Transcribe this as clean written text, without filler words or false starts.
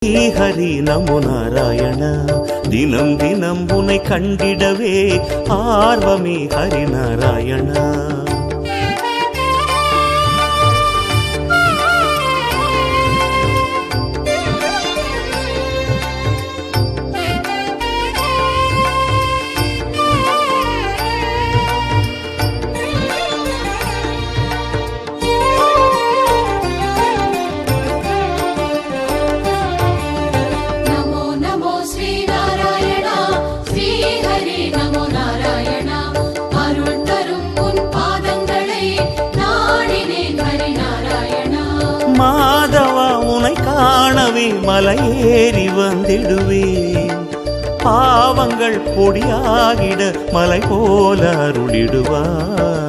ஹரி நமோ நாராயண. தினம் தினம் உனை கண்டிடவே ஆர்வமே ஹரி நாராயணா. மாதவா உனை காணவே மலையேறி வந்திடுவேன். பாவங்கள் பொடியாகிட மலை போல அருளிடுவார்.